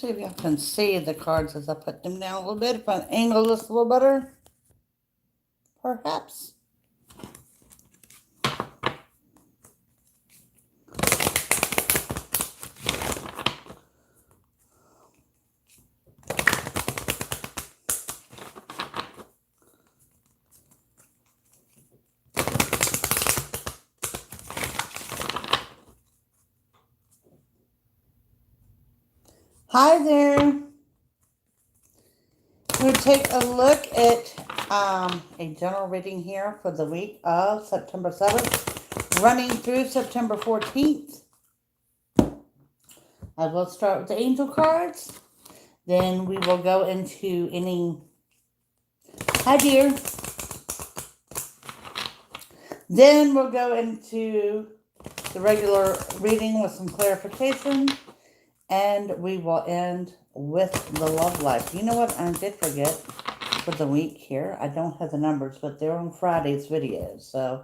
see if y'all can see the cards as I put them down a little bit. If I angle this a little better, perhaps. Hi there. We'll take a look at a general reading here for the week of September 7th, running through September 14th. I will start with the angel cards. Then we will go into any... Hi, dear. Then we'll go into the regular reading with some clarification. And we will end with the love life. You know what? I did forget for the week here. I don't have the numbers, but they're on Friday's videos. So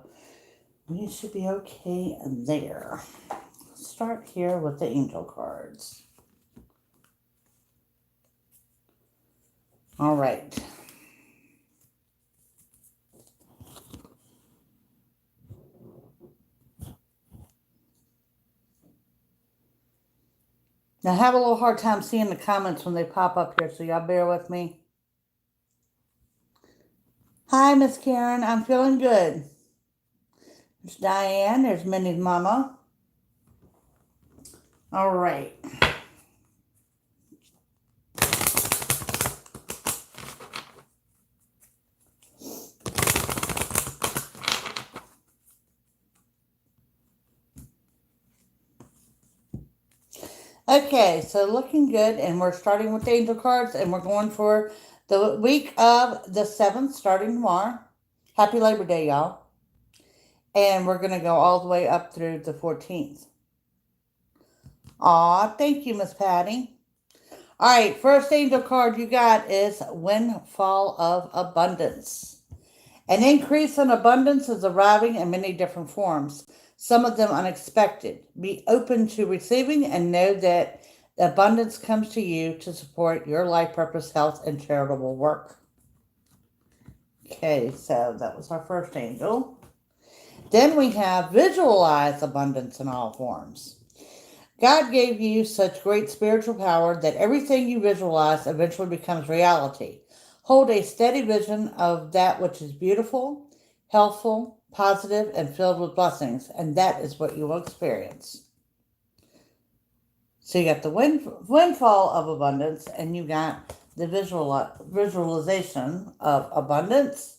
we should be okay there. Start here with the angel cards. All right. Now, I have a little hard time seeing the comments when they pop up here, so y'all bear with me. Hi, Miss Karen. I'm feeling good. There's Diane. There's Minnie's mama. All right. Okay, so looking good, and we're starting with the angel cards, and we're going for the week of the 7th, starting tomorrow. Happy Labor Day, y'all. And we're going to go all the way up through the 14th. Aw, thank you, Miss Patty. All right, first angel card you got is Windfall of Abundance. An increase in abundance is arriving in many different forms, some of them unexpected. Be open to receiving and know that the abundance comes to you to support your life purpose, health, and charitable work. Okay, so that was our first angel. Then we have visualize abundance in all forms. God gave you such great spiritual power that everything you visualize eventually becomes reality. Hold a steady vision of that which is beautiful, healthful, positive, and filled with blessings, and that is what you will experience. So you got the windfall of abundance, and you got the visualization of abundance.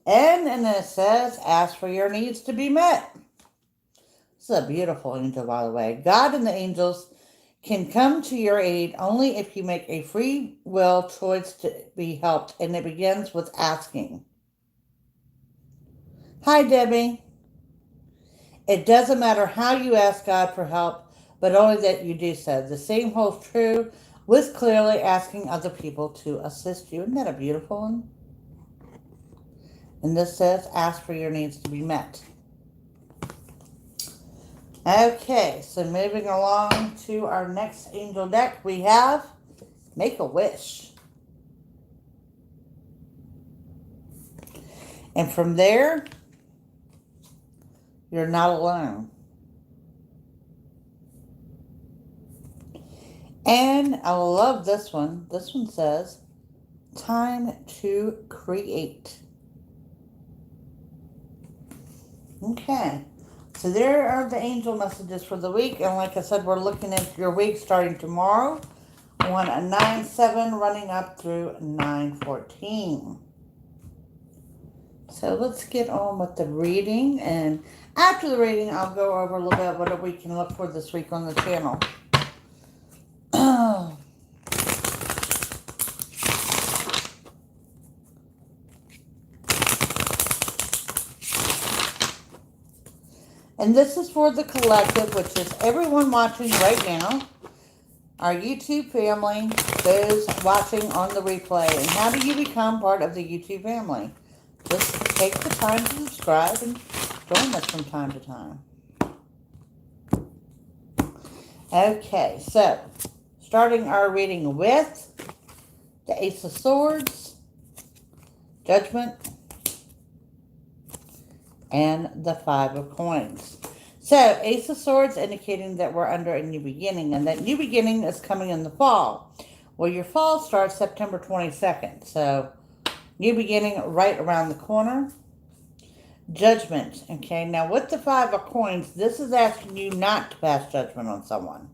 And then it says, ask for your needs to be met. This is a beautiful angel, by the way. God and the angels can come to your aid only if you make a free will choice to be helped, and it begins with asking. Hi, Debbie. It doesn't matter how you ask God for help, but only that you do so. The same holds true with clearly asking other people to assist you. Isn't that a beautiful one? And this says, ask for your needs to be met. Okay, so moving along to our next angel deck, we have Make a Wish. And from there, you're not alone. And I love this one. This one says, time to create. Okay. So there are the angel messages for the week. And like I said, we're looking at your week starting tomorrow on 9/7 running up through 9/14. So let's get on with the reading. And after the reading, I'll go over a little bit what we can look for this week on the channel. And this is for the collective, which is everyone watching right now, our YouTube family, those watching on the replay. And how do you become part of the YouTube family? Just take the time to subscribe and join us from time to time. Okay, so starting our reading with the Ace of Swords, Judgment, and the Five of Coins. So, Ace of Swords indicating that we're under a new beginning, and that new beginning is coming in the fall. Well, your fall starts September 22nd, so new beginning right around the corner. Judgment, okay? Now, with the Five of Coins, this is asking you not to pass judgment on someone.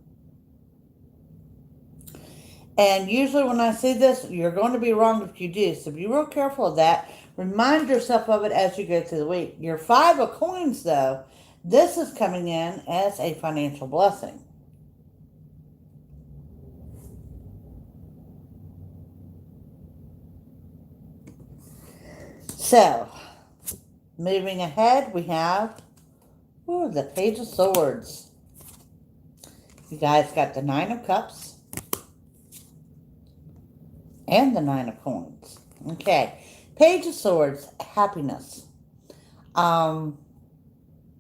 And usually when I say this, you're going to be wrong if you do, so be real careful of that. Remind yourself of it as you go through the week. Your Five of Coins, though, this is coming in as a financial blessing. So, moving ahead, we have the Page of Swords. You guys got the Nine of Cups and the Nine of Coins. Okay, Page of Swords, happiness.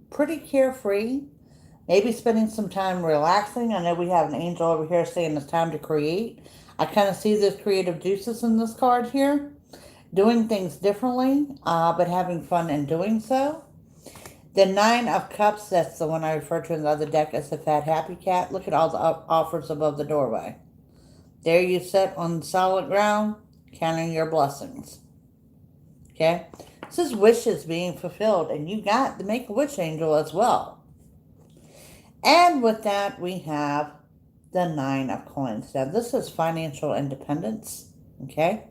Pretty carefree. Maybe spending some time relaxing. I know we have an angel over here saying it's time to create. I kind of see those creative juices in this card here. Doing things differently, but having fun in doing so. The Nine of Cups, that's the one I referred to in the other deck as the Fat Happy Cat. Look at all the offers above the doorway. There you sit on solid ground, counting your blessings. Okay? This is wishes being fulfilled, and you got the Make-A-Wish angel as well. And with that, we have the Nine of Coins. Now, this is financial independence. Okay?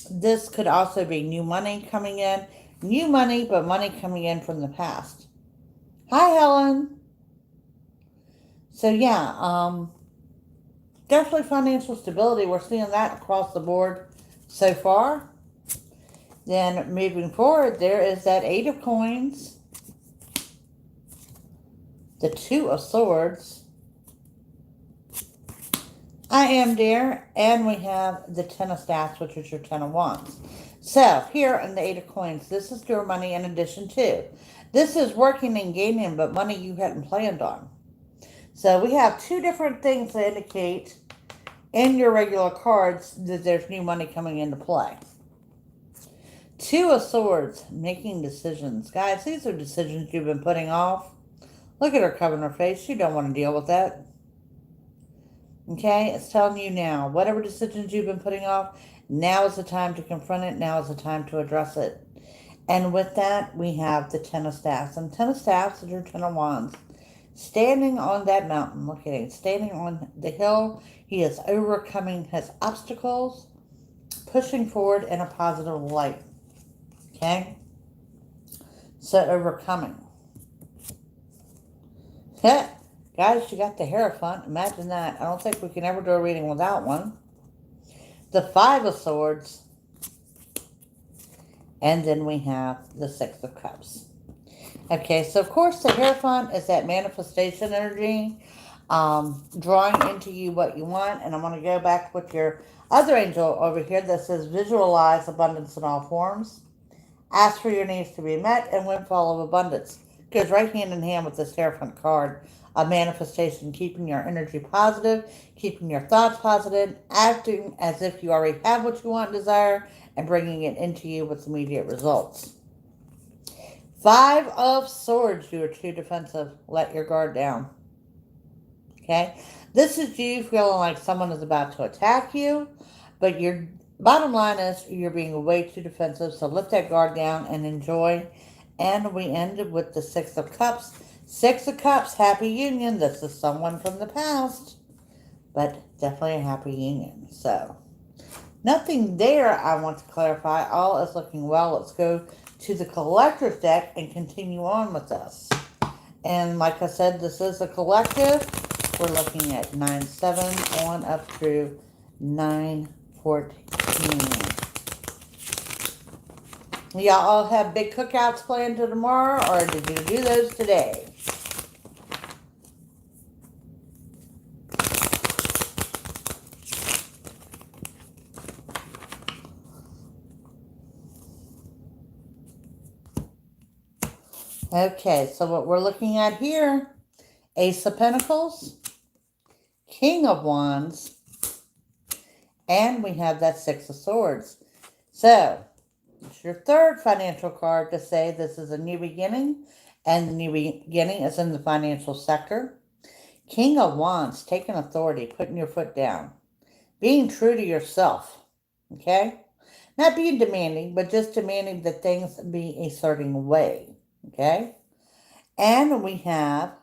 This could also be new money coming in. New money, but money coming in from the past. Hi, Helen. So, yeah, definitely financial stability. We're seeing that across the board so far. Then, moving forward, there is that Eight of Coins, the Two of Swords, I am dear, and we have the Ten of Staffs, which is your Ten of Wands. So, here in the Eight of Coins, this is your money in addition to. This is working and gaining, but money you hadn't planned on. So, we have two different things that indicate in your regular cards that there's new money coming into play. Two of Swords, making decisions. Guys, these are decisions you've been putting off. Look at her covering her face. She don't want to deal with that. Okay, it's telling you now, whatever decisions you've been putting off, now is the time to confront it. Now is the time to address it. And with that, we have the Ten of Staffs. And Ten of Staffs is your Ten of Wands. Standing on that mountain, look at him, standing on the hill. He is overcoming his obstacles, pushing forward in a positive light. Okay? So, overcoming. Guys, you got the Hierophant. Imagine that. I don't think we can ever do a reading without one. The Five of Swords. And then we have the Six of Cups. Okay, so of course the Hierophant is that manifestation energy. Drawing into you what you want. And I'm going to go back with your other angel over here that says visualize abundance in all forms. Ask for your needs to be met and windfall of abundance. Goes right hand in hand with this Hierophant card. A manifestation, keeping your energy positive, keeping your thoughts positive, acting as if you already have what you want and desire, and bringing it into you with immediate results. Five of Swords, you are too defensive. Let your guard down. Okay? This is you feeling like someone is about to attack you, but your bottom line is you're being way too defensive, so let that guard down and enjoy. And we ended with the Six of Cups. Six of Cups, happy union. This is someone from the past, but definitely a happy union. So, nothing there I want to clarify. All is looking well. Let's go to the collector's deck and continue on with this. And like I said, this is a collective. We're looking at 9-7 on up through 9-14. Y'all all have big cookouts planned for tomorrow, or did you do those today? Okay, so what we're looking at here, Ace of Pentacles, King of Wands, and we have that Six of Swords. So, it's your third financial card to say this is a new beginning, and the new beginning is in the financial sector. King of Wands, taking authority, putting your foot down, being true to yourself, okay? Not being demanding, but just demanding that things be a certain way, okay? And we have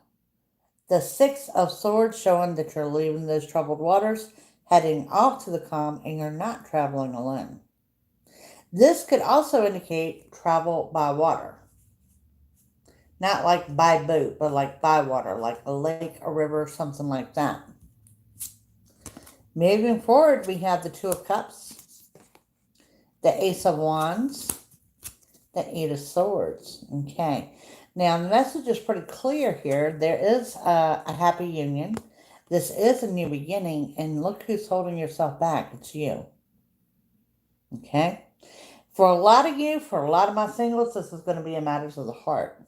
the Six of Swords, showing that you're leaving those troubled waters, heading off to the calm, and you're not traveling alone. This could also indicate travel by water. Not like by boat, but like by water, like a lake, a river, something like that. Moving forward, we have the Two of Cups, the Ace of Wands, the Eight of Swords. Okay. Now, the message is pretty clear here. There is a happy union. This is a new beginning, and look who's holding yourself back. It's you. Okay? For a lot of you, for a lot of my singles, this is going to be a matters of the heart.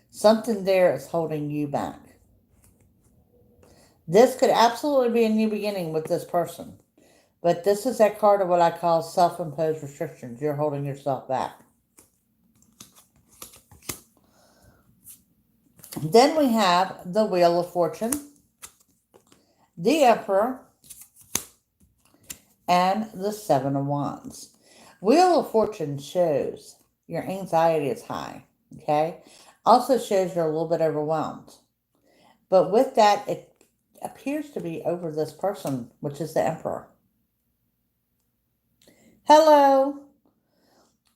Something there is holding you back. This could absolutely be a new beginning with this person. But this is that card of what I call self-imposed restrictions. You're holding yourself back. Then we have the Wheel of Fortune, the Emperor, and the Seven of Wands. Wheel of Fortune shows your anxiety is high, okay? Also shows you're a little bit overwhelmed. But with that, it appears to be over this person, which is the Emperor. Hello.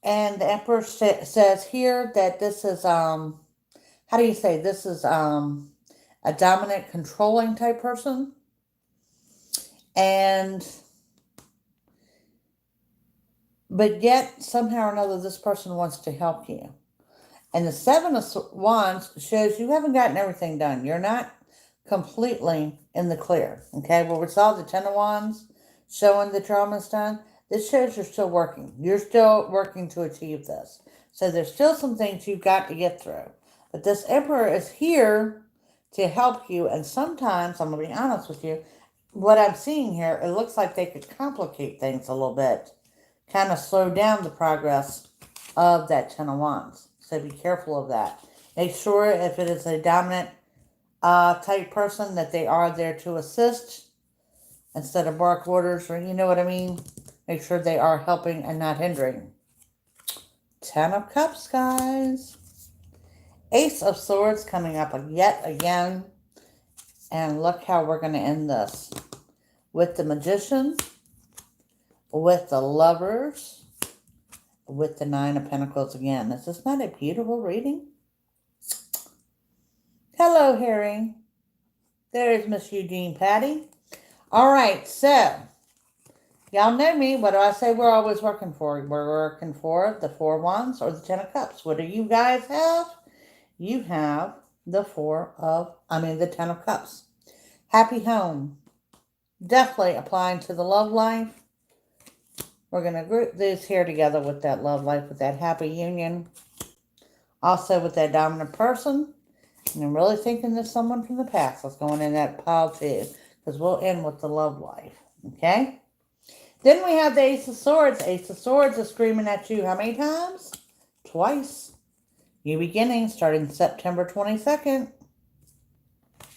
And the Emperor says here that this is, how do you say, this is a dominant, controlling type person. But yet, somehow or another, this person wants to help you. And the Seven of Wands shows you haven't gotten everything done. You're not completely in the clear. Okay, well, we saw the Ten of Wands showing that you're almost done. This shows you're still working. You're still working to achieve this. So there's still some things you've got to get through. But this Emperor is here to help you. And sometimes, I'm going to be honest with you, what I'm seeing here, it looks like they could complicate things a little bit. Kind of slow down the progress of that Ten of Wands. So be careful of that. Make sure if it is a dominant type person that they are there to assist instead of bark orders, or you know what I mean. Make sure they are helping and not hindering. Ten of Cups, guys. Ace of Swords coming up yet again. And look how we're going to end this. With the Magician, with the Lovers, with the Nine of Pentacles again. Is this not a beautiful reading? Hello, Harry. There's Miss Eugene Patty. All right, so y'all know me. What do I say we're always working for? We're working for the Four of Wands or the Ten of Cups. What do you guys have? You have the Ten of Cups. Happy home. Definitely applying to the love life. We're going to group these here together with that love life, with that happy union. Also with that dominant person. And I'm really thinking there's someone from the past that's going in that pile too. Because we'll end with the love life. Okay? Then we have the Ace of Swords. Ace of Swords is screaming at you how many times? Twice. New beginning starting September 22nd.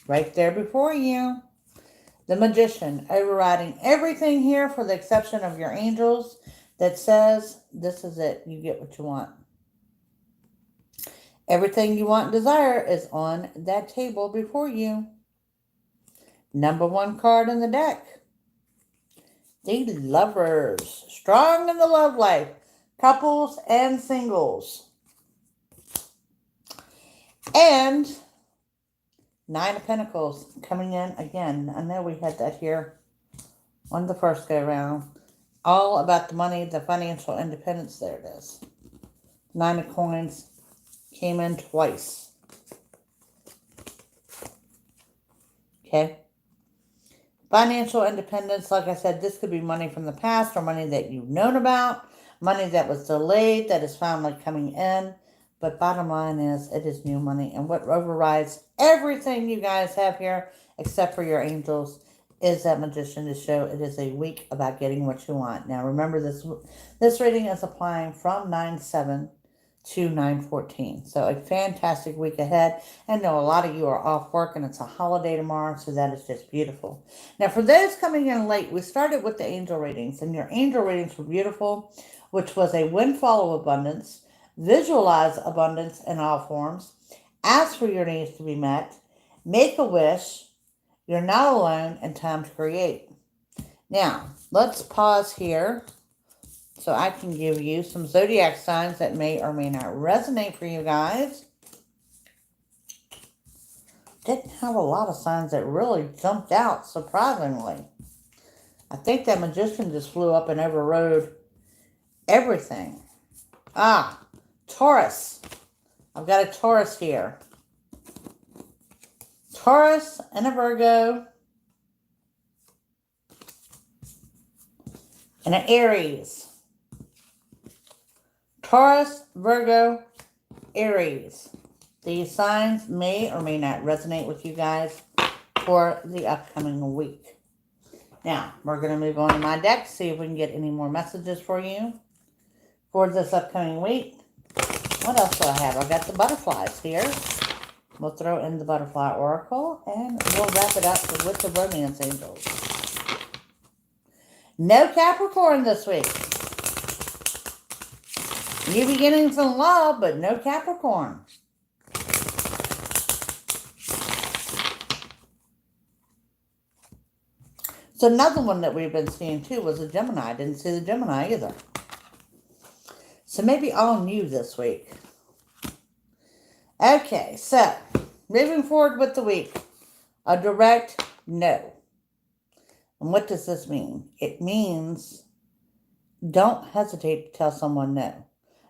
Right there before you. The Magician, overriding everything here for the exception of your angels that says, this is it, you get what you want. Everything you want and desire is on that table before you. Number one card in the deck. The Lovers, strong in the love life, couples and singles. And Nine of Pentacles coming in again. I know we had that here on the first go round. All about the money, the financial independence. There it is. Nine of Coins came in twice. Okay. Financial independence, like I said, this could be money from the past or money that you've known about. Money that was delayed that is finally coming in. But bottom line is, it is new money. And what overrides everything you guys have here, except for your angels, is that magician to show it is a week about getting what you want. Now remember this reading is applying from 9/7 to 9/14. So a fantastic week ahead. I know a lot of you are off work and it's a holiday tomorrow, so that is just beautiful. Now for those coming in late, we started with the angel readings, and your angel readings were beautiful, which was a windfall of abundance, visualize abundance in all forms, ask for your needs to be met, make a wish, you're not alone, and time to create. Now, let's pause here so I can give you some zodiac signs that may or may not resonate for you guys. Didn't have a lot of signs that really jumped out, surprisingly. I think that magician just flew up and overrode everything. Taurus. I've got a Taurus here. Taurus and a Virgo and an Aries. Taurus, Virgo, Aries. These signs may or may not resonate with you guys for the upcoming week. Now, we're going to move on to my deck to see if we can get any more messages for you for this upcoming week. What else do I have? I've got the butterflies here. We'll throw in the butterfly oracle and we'll wrap it up with the romance angels. No Capricorn this week. New beginnings in love, but no Capricorn. So another one that we've been seeing too was a Gemini. I didn't see the Gemini either. So maybe all new this week. Okay, so moving forward with the week. A direct no. And what does this mean? It means don't hesitate to tell someone no.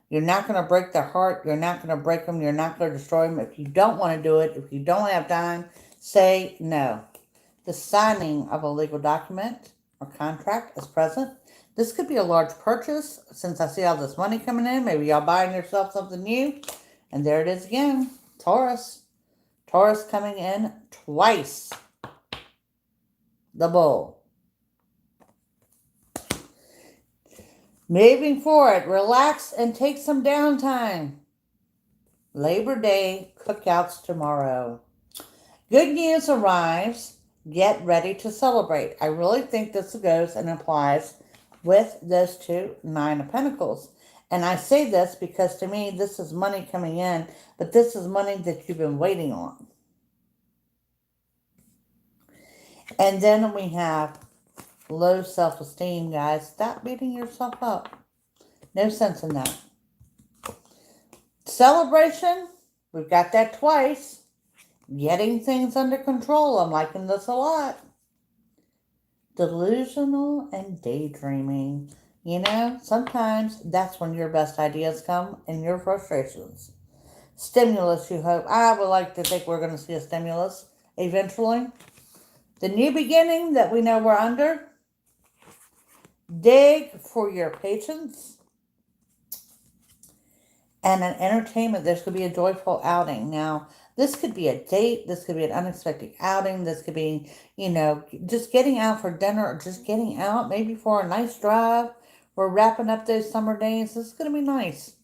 You're not going to break their heart. You're not going to break them. You're not going to destroy them. If you don't want to do it, if you don't have time, say no. The signing of a legal document or contract is present. This could be a large purchase. Since I see all this money coming in, maybe y'all buying yourself something new. And there it is again. Taurus. Taurus coming in twice. The bull. Moving forward, relax and take some downtime. Labor Day cookouts tomorrow. Good news arrives. Get ready to celebrate. I really think this goes and applies with those two Nine of Pentacles. And I say this because to me, this is money coming in, but this is money that you've been waiting on. And then we have low self-esteem, guys. Stop beating yourself up. No sense in that. Celebration. We've got that twice. Getting things under control. I'm liking this a lot. Delusional and daydreaming. You know, sometimes that's when your best ideas come and your frustrations. Stimulus, you hope. I would like to think we're going to see a stimulus eventually. The new beginning that we know we're under. Dig for your patience. And an entertainment. There's going to be a joyful outing. Now, this could be a date. This could be an unexpected outing. This could be, you know, just getting out for dinner or just getting out maybe for a nice drive. We're wrapping up those summer days. This is going to be nice.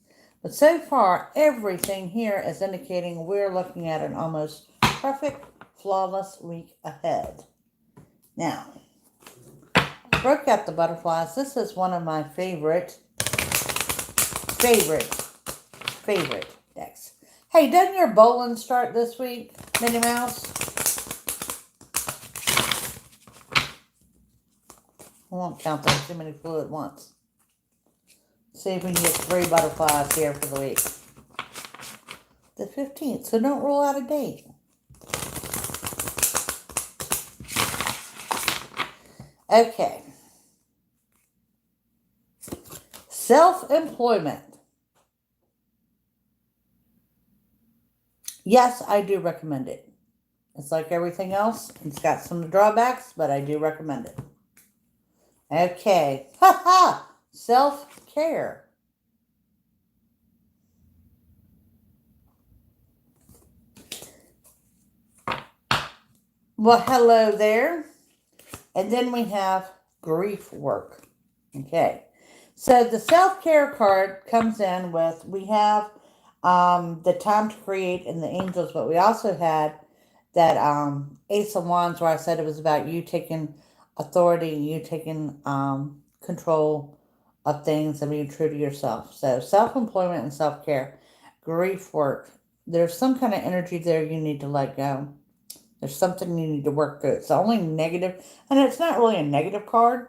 But so far, everything here is indicating we're looking at an almost perfect, flawless week ahead. Now, broke out the butterflies. This is one of my favorite decks. Hey, doesn't your bowling start this week, Minnie Mouse? I won't count those too many flew at once. See if we can get 3 butterflies here for the week. The 15th, so don't rule out a date. Okay. Self-employment. Yes, I do recommend it. It's like everything else. It's got some drawbacks, but I do recommend it. Okay. Self-care. Well, hello there. And then we have grief work. Okay. So the self-care card comes in with, we have the time to create and the angels, but we also had that Ace of Wands where I said it was about you taking authority, you taking control of things and being true to yourself. So self-employment and self-care, grief work. There's some kind of energy there you need to let go. There's something you need to work through. It's the only negative, and it's not really a negative card.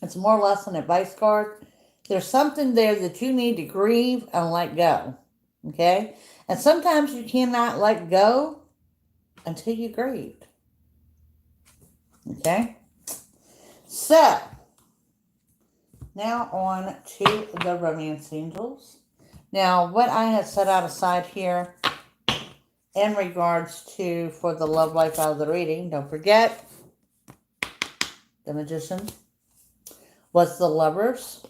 It's more or less an advice card. There's something there that you need to grieve and let go. Okay? And sometimes you cannot let go until you grieve. Okay? So, now on to the romance angels. Now, what I have set out aside here in regards to for the love life out of the reading, don't forget the magician was the lovers.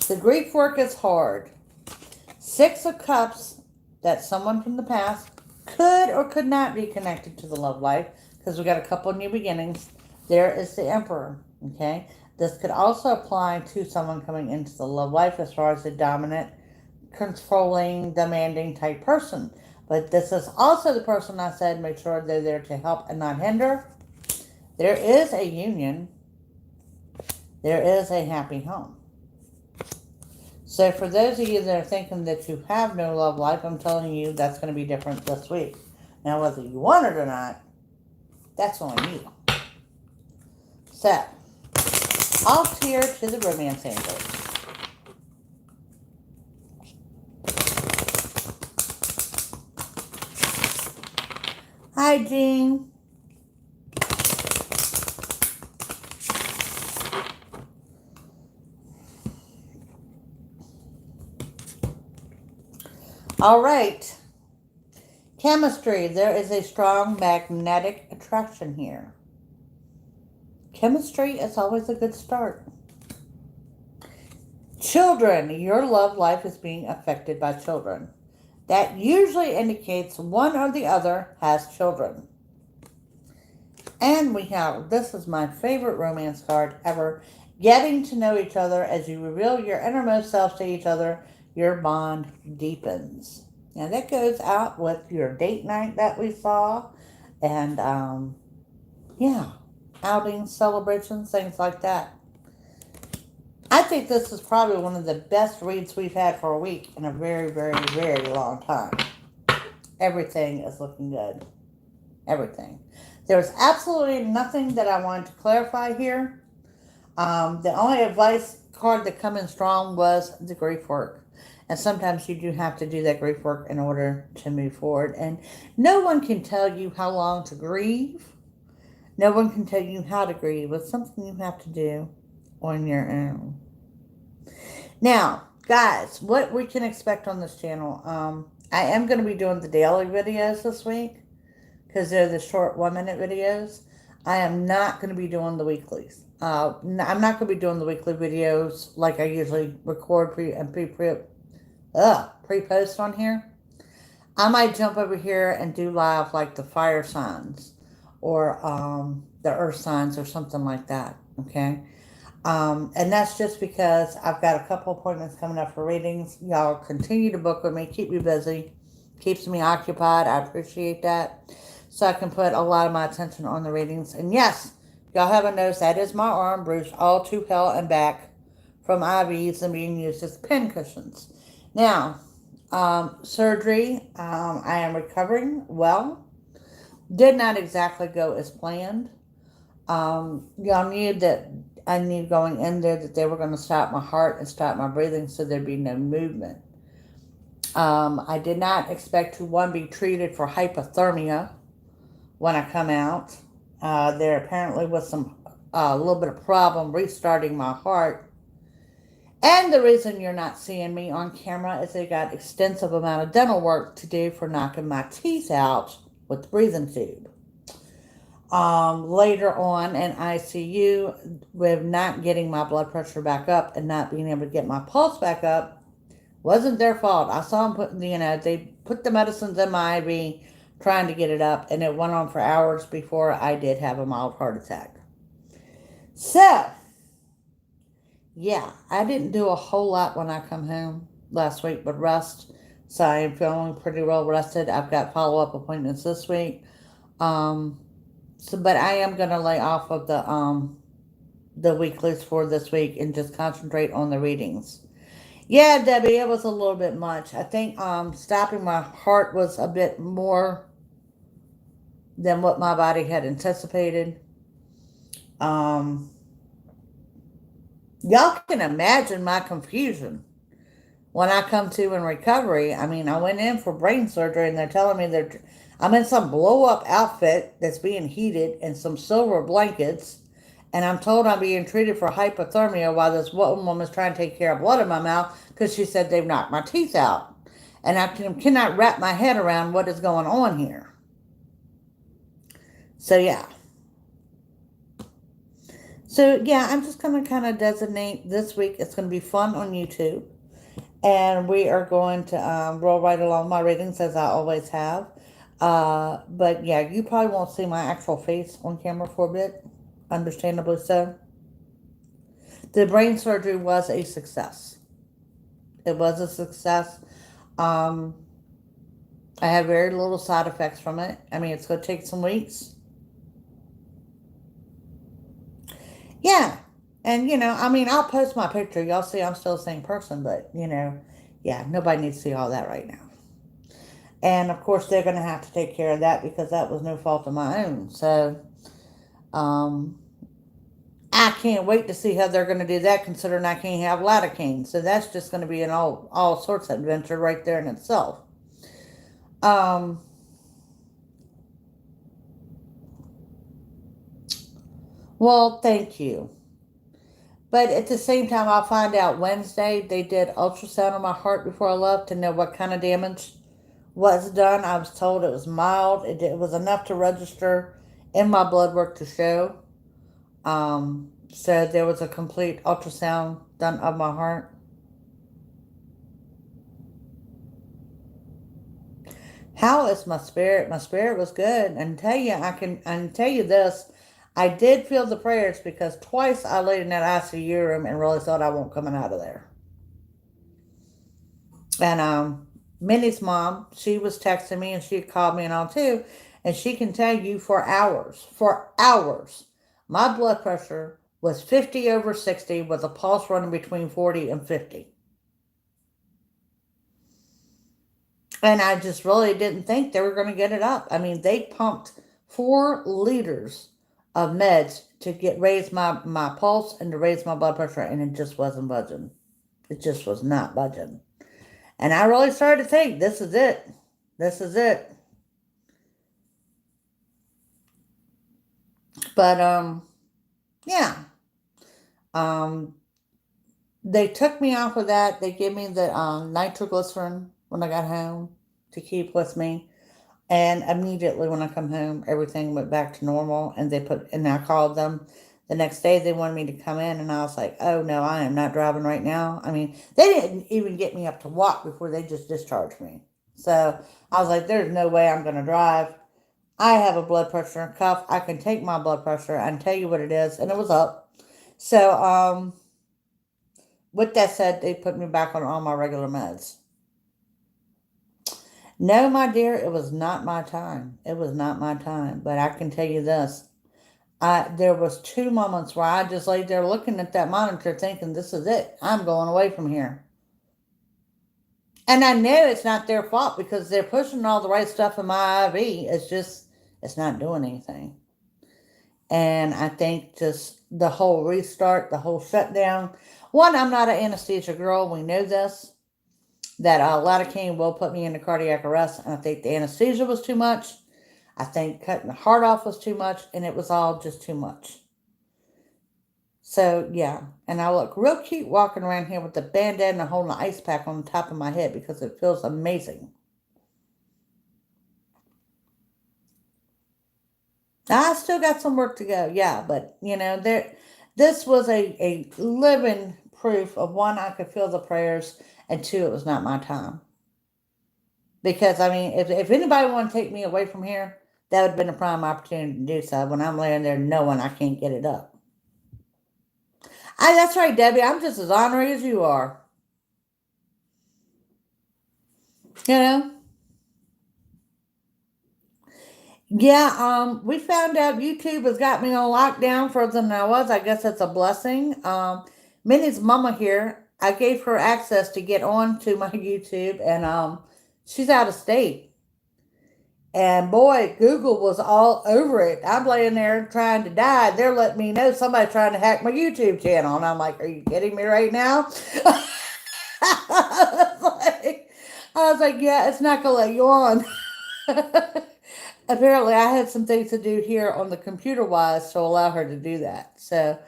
The grief work is hard. Six of Cups, that someone from the past could or could not be connected to the love life, because we got a couple of new beginnings. There is the Emperor. Okay, this could also apply to someone coming into the love life as far as a dominant, controlling, demanding type person. But this is also the person I said make sure they're there to help and not hinder. There is a union. There is a happy home. So for those of you that are thinking that you have no love life, I'm telling you that's going to be different this week. Now, whether you want it or not, that's on you. So, off here to the romance angels. Hi, Jean. All right. Chemistry. There is a strong magnetic attraction here. Chemistry is always a good start. Children. Your love life is being affected by children. That usually indicates one or the other has children. And we have, this is my favorite romance card ever, getting to know each other as you reveal your innermost self to each other, your bond deepens. Now that goes out with your date night that we saw, and yeah, outings, celebrations, things like that. I think this is probably one of the best reads we've had for a week in a very, very, very long time. Everything is looking good. Everything. There's absolutely nothing that I wanted to clarify here. The only advice card that come in strong was the grief work. And sometimes you do have to do that grief work in order to move forward. And no one can tell you how long to grieve. No one can tell you how to grieve. It's something you have to do on your own. Now, guys, what we can expect on this channel. I am going to be doing the daily videos this week, because they're the short 1-minute videos. I am not going to be doing the weeklies. I'm not going to be doing the weekly videos like I usually record pre-post on here. I might jump over here and do live like the fire signs or the earth signs or something like that. Okay. And that's just because I've got a couple appointments coming up for readings. Y'all continue to book with me. Keep me busy. Keeps me occupied. I appreciate that. So I can put a lot of my attention on the readings. And yes, y'all haven't noticed, that is my arm bruised all to hell and back from IVs and being used as pin cushions. Now, surgery, I am recovering well. Did not exactly go as planned. Y'all knew that I knew going in there that they were going to stop my heart and stop my breathing so there'd be no movement. I did not expect to, be treated for hypothermia when I come out. There apparently was a little bit of problem restarting my heart. And the reason you're not seeing me on camera is they got extensive amount of dental work to do for knocking my teeth out with the breathing tube. Later on in ICU, with not getting my blood pressure back up and not being able to get my pulse back up, wasn't their fault. I saw them they put the medicines in my IV trying to get it up, and it went on for hours before I did have a mild heart attack. So, yeah, I didn't do a whole lot when I come home last week, but rest. So I am feeling pretty well rested. I've got follow-up appointments this week. Um, but I am gonna lay off of the weeklies for this week and just concentrate on the readings. Yeah, Debbie, it was a little bit much. I think stopping my heart was a bit more than what my body had anticipated. Um, y'all can imagine my confusion when I come to in recovery. I mean, I went in for brain surgery and they're telling me I'm in some blow up outfit that's being heated and some silver blankets. And I'm told I'm being treated for hypothermia while this woman's trying to take care of blood in my mouth because she said they've knocked my teeth out. And I cannot wrap my head around what is going on here. So, yeah. So, yeah, I'm just going to kind of designate this week. It's going to be fun on YouTube. And we are going to roll right along my readings as I always have. But yeah, you probably won't see my actual face on camera for a bit. Understandably so. The brain surgery was a success. It was a success. Um, I had very little side effects from it. I mean, it's going to take some weeks. Yeah. And, I mean, I'll post my picture. Y'all see I'm still the same person, but, yeah, nobody needs to see all that right now. And, of course, they're going to have to take care of that because that was no fault of my own. So, I can't wait to see how they're going to do that considering I can't have lidocaine. So, that's just going to be an all sorts of adventure right there in itself. Well, thank you. But at the same time, I'll find out Wednesday. They did ultrasound on my heart before I left to know what kind of damage was done. I was told it was mild. It was enough to register in my blood work to show. So there was a complete ultrasound done of my heart. How is my spirit? My spirit was good. And tell you, I can tell you this. I did feel the prayers because twice I laid in that ICU room and really thought I won't coming out of there. And Minnie's mom, she was texting me and she called me and all too, and she can tell you for hours, my blood pressure was 50 over 60 with a pulse running between 40 and 50. And I just really didn't think they were going to get it up. I mean, they pumped 4 liters of meds to raise my pulse and to raise my blood pressure, and it just wasn't budging. It just was not budging. And I really started to think, this is it. This is it. But, yeah. They took me off of that. They gave me the nitroglycerin when I got home to keep with me. And immediately when I come home, everything went back to normal. And I called them the next day. They wanted me to come in, and I was like, oh no, I am not driving right now. I mean, they didn't even get me up to walk before they just discharged me. So I was like, there's no way I'm going to drive. I have a blood pressure cuff. I can take my blood pressure and tell you what it is. And it was up. So, with that said, they put me back on all my regular meds. No, my dear, it was not my time. It was not my time. But I can tell you this. There was 2 moments where I just laid there looking at that monitor thinking, this is it. I'm going away from here. And I know it's not their fault because they're pushing all the right stuff in my IV. It's not doing anything. And I think just the whole restart, the whole shutdown. One, I'm not an anesthesia girl. We know this. That lidocaine will put me into cardiac arrest. And I think the anesthesia was too much. I think cutting the heart off was too much. And it was all just too much. So, yeah. And I look real cute walking around here with the bandana and holding an ice pack on the top of my head because it feels amazing. I still got some work to go, yeah, but this was a living proof of one, I could feel the prayers, and two, it was not my time. Because, I mean, if anybody want to take me away from here, that would have been a prime opportunity to do so when I'm laying there knowing I can't get it up. That's right, Debbie. I'm just as ornery as you are. You know? Yeah, we found out YouTube has got me on lockdown further than I was. I guess that's a blessing. Minnie's mama here, I gave her access to get on to my YouTube, and she's out of state. And boy, Google was all over it. I'm laying there trying to die. They're letting me know somebody's trying to hack my YouTube channel. And I'm like, are you kidding me right now? I was like, yeah, it's not going to let you on. Apparently, I had some things to do here on the computer wise to allow her to do that. So,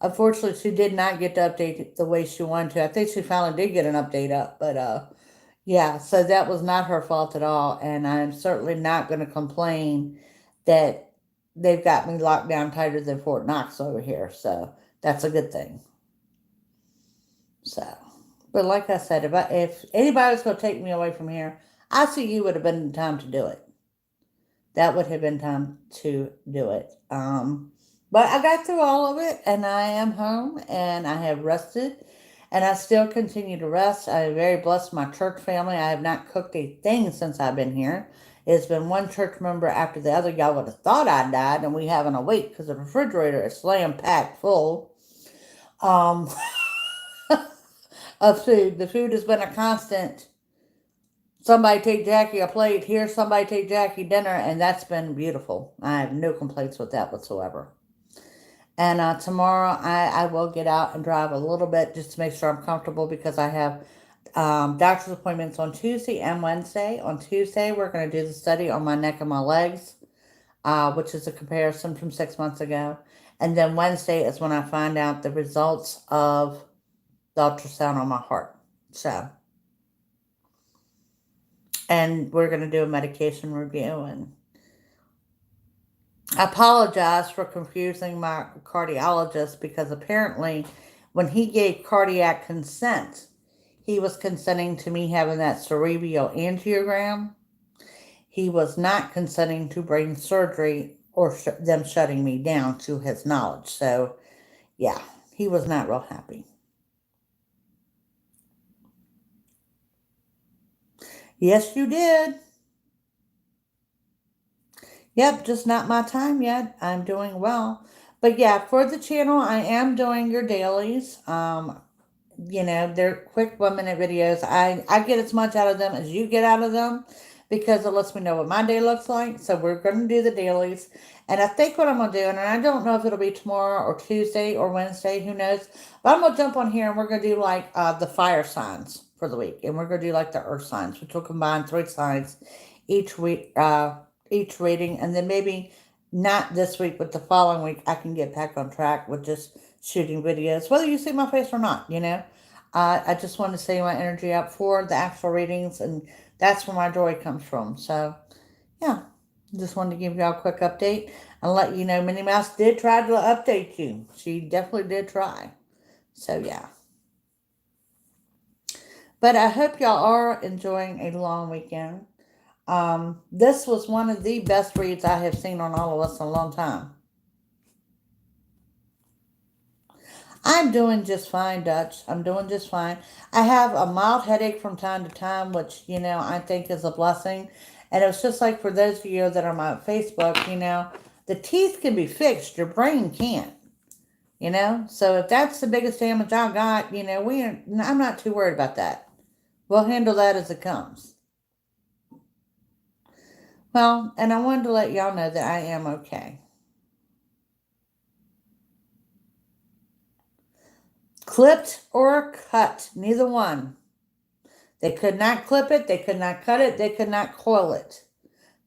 unfortunately, she did not get to update it the way she wanted to. I think she finally did get an update up, but yeah, so that was not her fault at all, and I'm certainly not going to complain that they've got me locked down tighter than Fort Knox over here. So that's a good thing. So, but like I said, if anybody was going to take me away from here, ICU would have been the time to do it. That would have been time to do it. But I got through all of it, and I am home, and I have rested, and I still continue to rest. I am very blessed with my church family. I have not cooked a thing since I've been here. It's been one church member after the other. Y'all would have thought I died, and we having a wait because the refrigerator is slam packed full um, of food. The food has been a constant. Somebody take Jackie a plate here, somebody take Jackie dinner, and that's been beautiful. I have no complaints with that whatsoever. And tomorrow I will get out and drive a little bit just to make sure I'm comfortable because I have doctor's appointments on Tuesday and Wednesday. On Tuesday, we're going to do the study on my neck and my legs, which is a comparison from 6 months ago. And then Wednesday is when I find out the results of the ultrasound on my heart. So, and we're going to do a medication review. And I apologize for confusing my cardiologist because apparently when he gave cardiac consent, he was consenting to me having that cerebral angiogram. He was not consenting to brain surgery or them shutting me down to his knowledge. So, yeah, he was not real happy. Yes, you did. Yep, just not my time yet. I'm doing well. But yeah, for the channel, I am doing your dailies. They're quick 1 minute videos. I get as much out of them as you get out of them because it lets me know what my day looks like. So we're going to do the dailies. And I think what I'm going to do, and I don't know if it'll be tomorrow or Tuesday or Wednesday, who knows. But I'm going to jump on here and we're going to do like the fire signs for the week. And we're going to do like the earth signs, which will combine 3 signs each week, each reading. And then maybe not this week, but the following week, I can get back on track with just shooting videos, whether you see my face or not. I just want to save my energy up for the actual readings, and that's where my joy comes from. So, yeah, just wanted to give y'all a quick update and let you know Minnie Mouse did try to update you. She definitely did try. So, yeah. But I hope y'all are enjoying a long weekend. This was one of the best reads I have seen on all of us in a long time. I'm doing just fine, Dutch. I'm doing just fine. I have a mild headache from time to time, which, I think is a blessing. And it's just like for those of you that are on my Facebook, the teeth can be fixed, your brain can't. So if that's the biggest damage I got, I'm not too worried about that. We'll handle that as it comes. Well, and I wanted to let y'all know that I am okay. Clipped or cut, neither one. They could not clip it, they could not cut it, they could not coil it.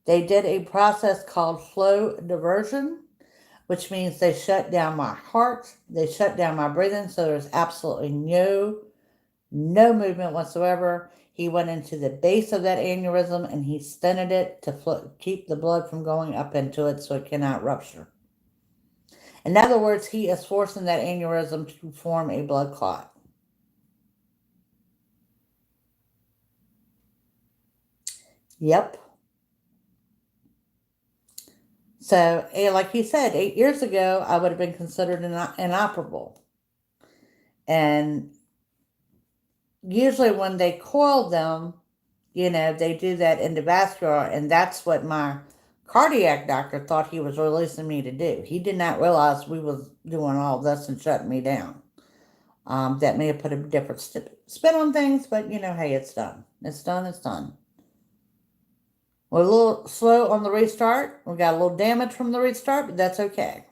They did a process called flow diversion, which means they shut down my heart, they shut down my breathing, so there's absolutely no movement whatsoever. He went into the base of that aneurysm and he stented it to keep the blood from going up into it so it cannot rupture. In other words, he is forcing that aneurysm to form a blood clot. Yep. So, like he said, 8 years ago, I would have been considered inoperable. And usually when they coil them, they do that endovascular, and that's what my cardiac doctor thought he was releasing me to do. He did not realize we was doing all this and shutting me down. That may have put a different spin on things, but hey, it's done. It's done. It's done. We're a little slow on the restart. We got a little damage from the restart, but that's okay.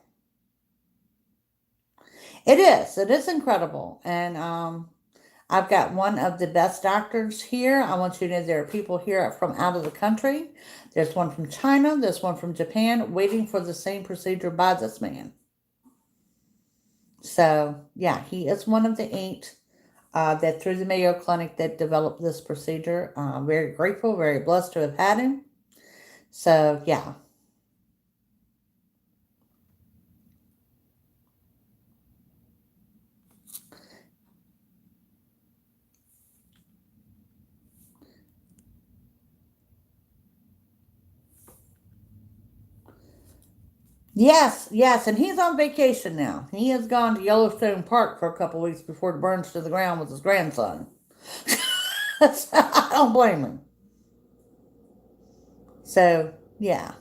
It is. It is incredible. And I've got one of the best doctors here. I want you to know there are people here from out of the country. There's one from China. There's one from Japan waiting for the same procedure by this man. So, yeah, he is one of the 8 that through the Mayo Clinic that developed this procedure. Very grateful, very blessed to have had him. So, yeah. Yes, yes, and he's on vacation now. He has gone to Yellowstone Park for a couple weeks before it burns to the ground with his grandson. I don't blame him. So, yeah,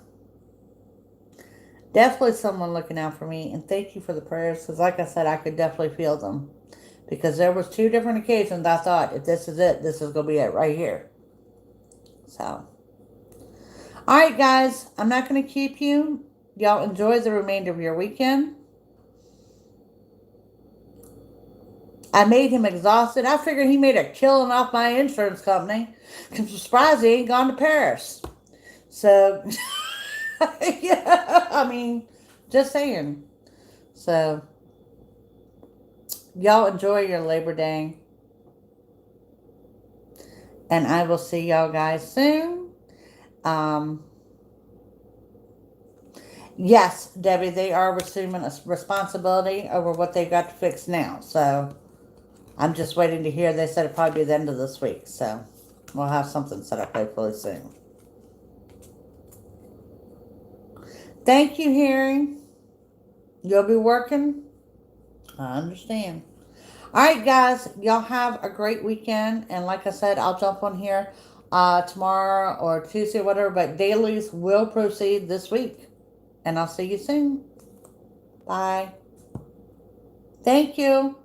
definitely someone looking out for me. And thank you for the prayers, because like I said, I could definitely feel them. Because there was 2 different occasions I thought, if this is it, this is going to be it right here. So, all right, guys, I'm not going to keep you. Y'all enjoy the remainder of your weekend. I made him exhausted. I figured he made a killing off my insurance company. I'm surprised he ain't gone to Paris. So, yeah, I mean, just saying. So, y'all enjoy your Labor Day. And I will see y'all guys soon. Um, yes, Debbie, they are assuming a responsibility over what they've got to fix now. So, I'm just waiting to hear. They said it'll probably be the end of this week. So, we'll have something set up hopefully soon. Thank you, Harry. You'll be working? I understand. All right, guys. Y'all have a great weekend. And like I said, I'll jump on here tomorrow or Tuesday or whatever. But dailies will proceed this week. And I'll see you soon. Bye. Thank you.